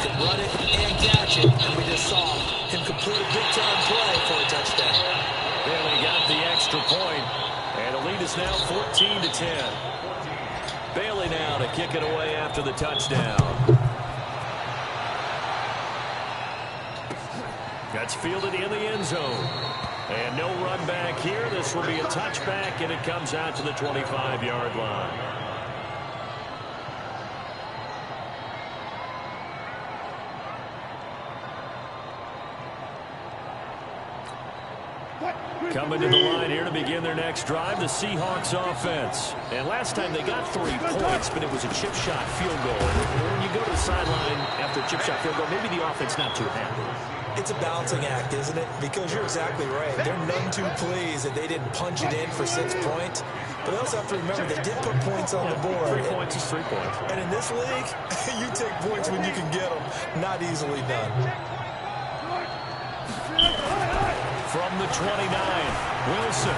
can run it and catch it, and we just saw him complete a big-time play for a touchdown. Bailey got the extra point, and the lead is now 14-10. Bailey now to kick it away after the touchdown. That's fielded in the end zone. And no run back here. This will be a touchback, and it comes out to the 25-yard line. Coming to the line here to begin their next drive, the Seahawks offense. And last time they got 3 points, but it was a chip shot field goal. And when you go to the sideline after a chip shot field goal, maybe the offense not too happy. It's a balancing act, isn't it? Because you're exactly right. They're none too pleased that they didn't punch it in for 6 points. But they also have to remember they did put points on the board. 3 points is 3 points. And in this league, you take points when you can get them. Not easily done. From the 29, Wilson.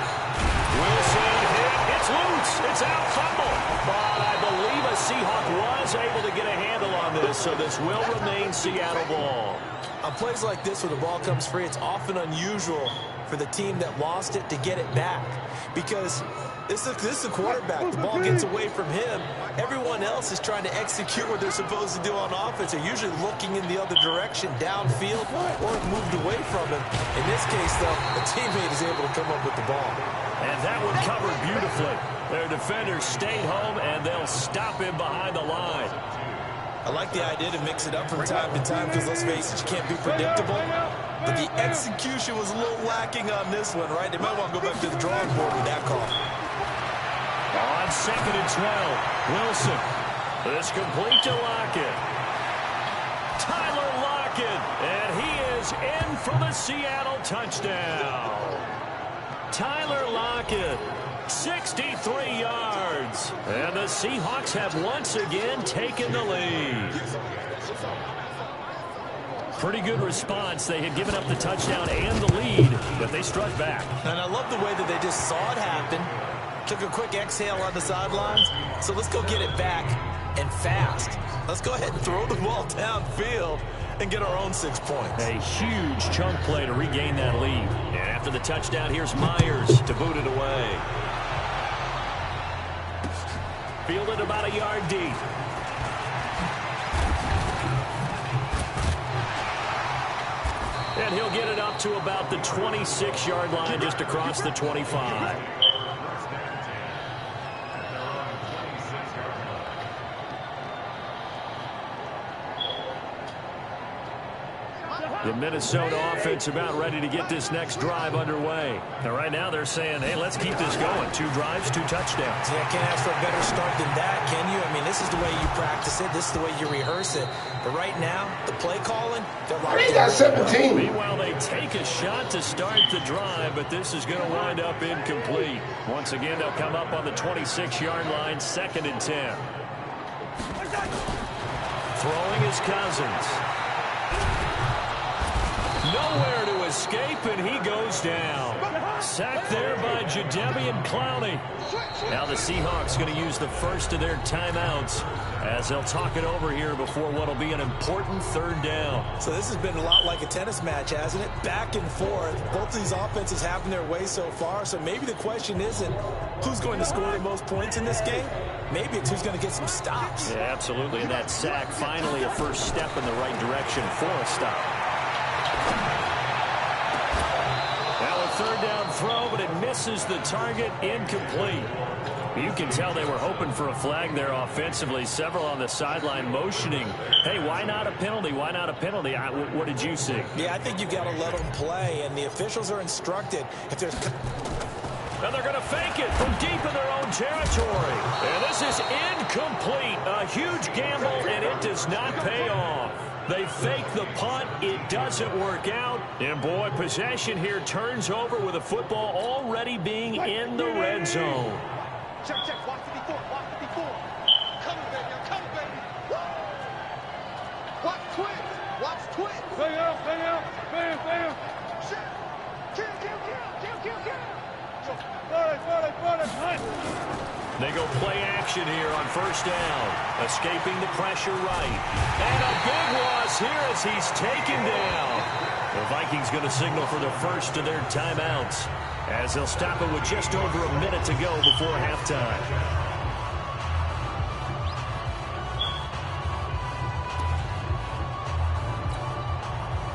Wilson hit. It's loose. It's out. Fumble. But I believe a Seahawk was able to get a handle on this, so this will remain Seattle ball. On plays like this where the ball comes free, it's often unusual for the team that lost it to get it back. Because this is a quarterback. The ball gets away from him. Everyone else is trying to execute what they're supposed to do on offense. They're usually looking in the other direction, downfield, or moved away from him. In this case, though, the teammate is able to come up with the ball. And that one covered beautifully. Their defenders stayed home, and they'll stop him behind the line. I like the idea to mix it up from time to time because, let's face it, you can't be predictable. But the execution was a little lacking on this one, right? They might want to go back to the drawing board with that call. On 2nd and 12, Wilson. This complete to Lockett. Tyler Lockett, and he is in for the Seattle touchdown. Tyler Lockett, 63 yards. And the Seahawks have once again taken the lead. Pretty good response. They had given up the touchdown and the lead, but they struck back. And I love the way that they just saw it happen. Took a quick exhale on the sidelines. So let's go get it back and fast. Let's go ahead and throw the ball downfield and get our own 6 points. A huge chunk play to regain that lead. And after the touchdown, here's Myers to boot it away. Fielded about a yard deep. And he'll get it up to about the 26-yard line, just across the 25. The Minnesota offense about ready to get this next drive underway. And right now they're saying, hey, let's keep this going. 2 drives, 2 touchdowns. Yeah, can't ask for a better start than that, can you? I mean, this is the way you practice it. This is the way you rehearse it. But right now, the play calling, they're locked in. Got 17. Meanwhile, they take a shot to start the drive, but this is going to wind up incomplete. Once again, they'll come up on the 26-yard line, 2nd and 10. Throwing is Cousins. Nowhere to escape, and he goes down. Sacked there by Jadeveon Clowney. Now the Seahawks going to use the first of their timeouts as they'll talk it over here before what will be an important 3rd down. So this has been a lot like a tennis match, hasn't it? Back and forth. Both these offenses having their way so far. So maybe the question isn't who's going to score the most points in this game. Maybe it's who's going to get some stops. Yeah, absolutely. And that sack, finally a first step in the right direction for a stop. Now a 3rd down throw, but it misses the target, incomplete. You can tell they were hoping for a flag there offensively. Several on the sideline motioning, hey, why not a penalty? Why not a penalty? What did you see? Yeah, I think you've got to let them play, and the officials are instructed. If there's... And they're going to fake it from deep in their own territory. And this is incomplete. A huge gamble, and it does not pay off. They fake the punt. It doesn't work out. And, boy, possession here turns over with the football already being in the red zone. Check, watch 54, watch 54. Come on, baby, come on, baby. Woo! Watch twitch. Bam. Shit. Kill. They go play action here on 1st down. Escaping the pressure right. And a big loss here as he's taken down. The Vikings going to signal for the first of their timeouts as they'll stop it with just over a minute to go before halftime.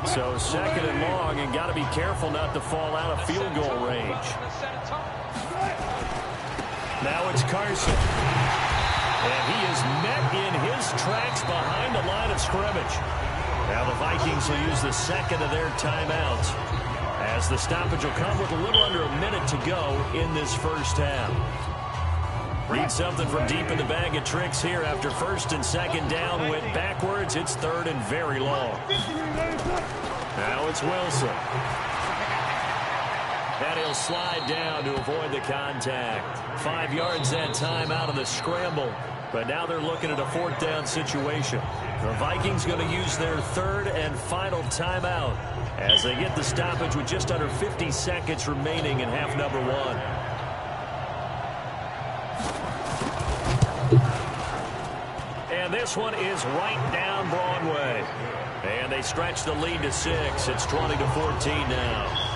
So second and long, and got to be careful not to fall out of field goal range. Now it's Carson. And he is met in his tracks behind the line of scrimmage. Now the Vikings will use the second of their timeouts as the stoppage will come with a little under a minute to go in this first half. Need something from deep in the bag of tricks here after first and second down went backwards. It's third and very long. Now it's Wilson. And he'll slide down to avoid the contact. 5 yards that time out of the scramble. But now they're looking at a fourth down situation. The Vikings going to use their third and final timeout as they get the stoppage with just under 50 seconds remaining in half number one. And this one is right down Broadway. And they stretch the lead to 6. It's 20-14 now.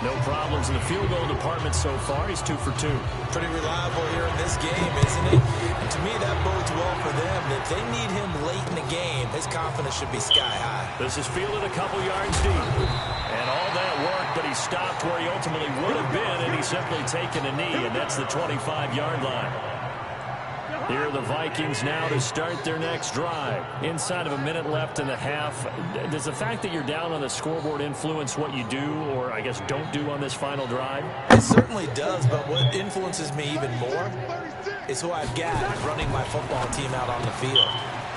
No problems in the field goal department so far. He's 2 for 2. Pretty reliable here in this game, isn't it? And to me, that bodes well for them. If they need him late in the game, his confidence should be sky high. This is fielded a couple yards deep. And all that work, but he stopped where he ultimately would have been, and he's simply taken a knee, and that's the 25-yard line. Here are the Vikings now to start their next drive. Inside of a minute left in the half, does the fact that you're down on the scoreboard influence what you do, or I guess don't do on this final drive? It certainly does, but what influences me even more is who I've got running my football team out on the field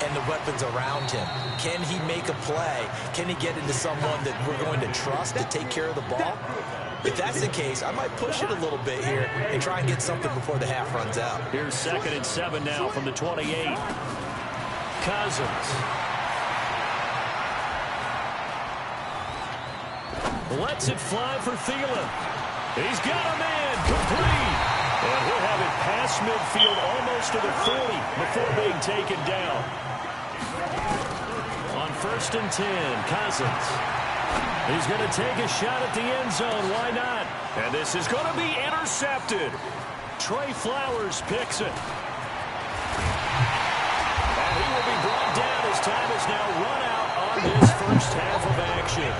and the weapons around him. Can he make a play? Can he get into someone that we're going to trust to take care of the ball? If that's the case, I might push it a little bit here and try and get something before the half runs out. Here's 2nd and 7 now from the 28. Cousins. Lets it fly for Thielen. He's got him in, complete. And he'll have it past midfield almost to the 40 before being taken down. On 1st and 10, Cousins. He's going to take a shot at the end zone. Why not? And this is going to be intercepted. Trey Flowers picks it. And he will be brought down as time is now run out on this first half of action.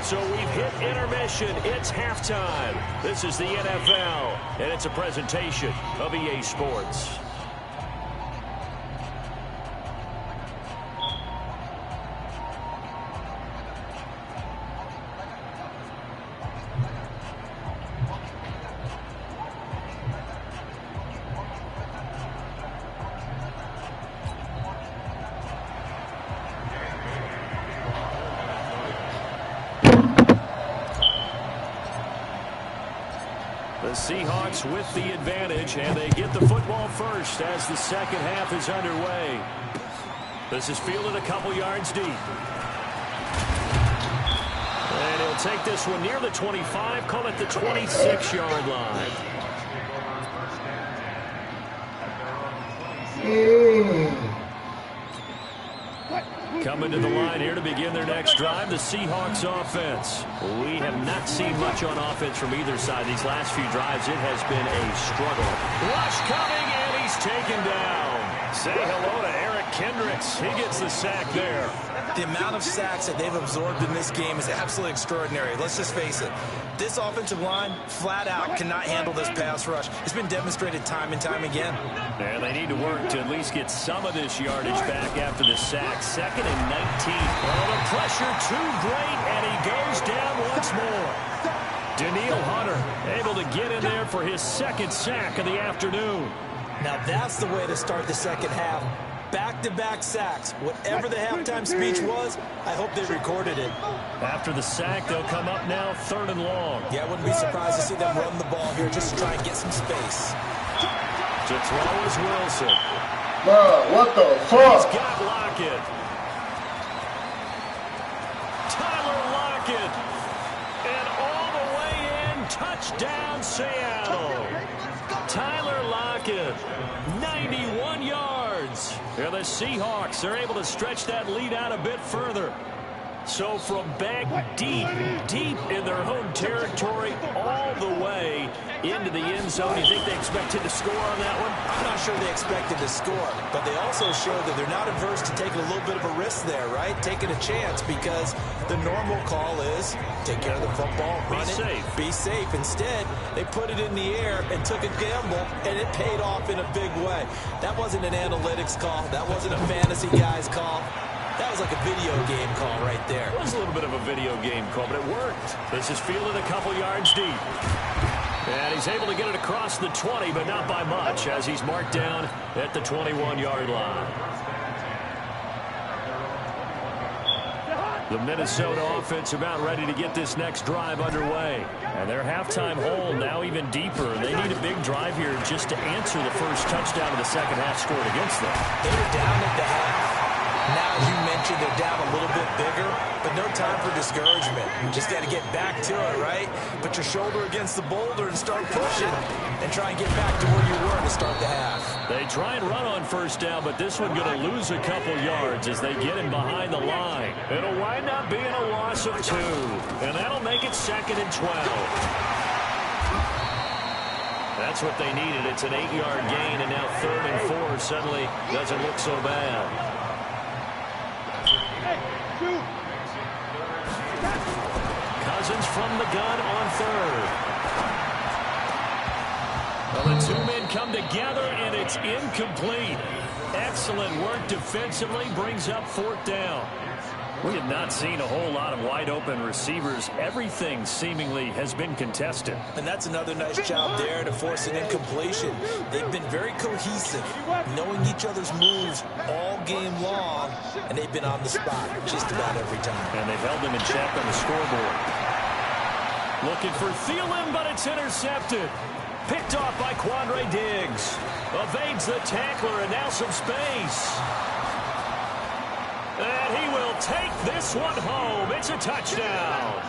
So we've hit intermission. It's halftime. This is the NFL, and it's a presentation of EA Sports. Seahawks with the advantage, and they get the football first as the second half is underway. This is fielded a couple yards deep. And he'll take this one near the 25, call it the 26-yard line. Coming to the line here to begin their next drive, the Seahawks offense. We have not seen much on offense from either side these last few drives. It has been a struggle. Rush coming, and he's taken down. Say hello to Eric Kendricks. He gets the sack there. The amount of sacks that they've absorbed in this game is absolutely extraordinary. Let's just face it. This offensive line, flat out, cannot handle this pass rush. It's been demonstrated time and time again. And they need to work to at least get some of this yardage back after the sack. 2nd and 19. Oh, the pressure too great, and he goes down once more. Daniil Hunter able to get in there for his 2nd sack of the afternoon. Now that's the way to start the second half. Back-to-back sacks. Whatever the halftime speech was, I hope they recorded it. After the sack, they'll come up now 3rd and long. Yeah, I wouldn't be surprised to see them run the ball here just to try and get some space. To throw is Wilson. What the fuck? He's got Lockett. Tyler Lockett. And all the way in, touchdown Seattle. Tyler Lockett, 91 yards. And the Seahawks are able to stretch that lead out a bit further. So from back deep in their home territory, all the way into the end zone, you think they expected to score on that one? I'm not sure they expected to score, but they also showed that they're not averse to taking a little bit of a risk there, right? Taking a chance, because the normal call is take care of the football, run it, be safe. Instead, they put it in the air and took a gamble, and it paid off in a big way. That wasn't an analytics call. That wasn't a fantasy guy's call. That was like a video game call right there. It was a little bit of a video game call, but it worked. This is fielded a couple yards deep. And he's able to get it across the 20, but not by much, as he's marked down at the 21-yard line. The Minnesota offense about ready to get this next drive underway. And their halftime hole now even deeper. They need a big drive here just to answer the first touchdown of the second half scored against them. They were down at the half. Now, as you mentioned, they're down a little bit bigger, but no time for discouragement. You just got to get back to it, right? Put your shoulder against the boulder and start pushing and try and get back to where you were to start the half. They try and run on first down, but this one going to lose a couple yards as they get him behind the line. It'll wind up being a loss of 2, and that'll make it 2nd and 12. That's what they needed. It's an 8-yard gain, and now 3rd and 4 suddenly doesn't look so bad. Cousins from the gun on 3rd. Well, the two men come together, and it's incomplete. Excellent work defensively, brings up 4th down. We have not seen a whole lot of wide-open receivers. Everything seemingly has been contested. And that's another nice job there to force an incompletion. They've been very cohesive, knowing each other's moves all game long, and they've been on the spot just about every time. And they've held them in check on the scoreboard. Looking for Thielen, but it's intercepted. Picked off by Quandre Diggs. Evades the tackler, and now some space. And he will take this one home. It's a touchdown.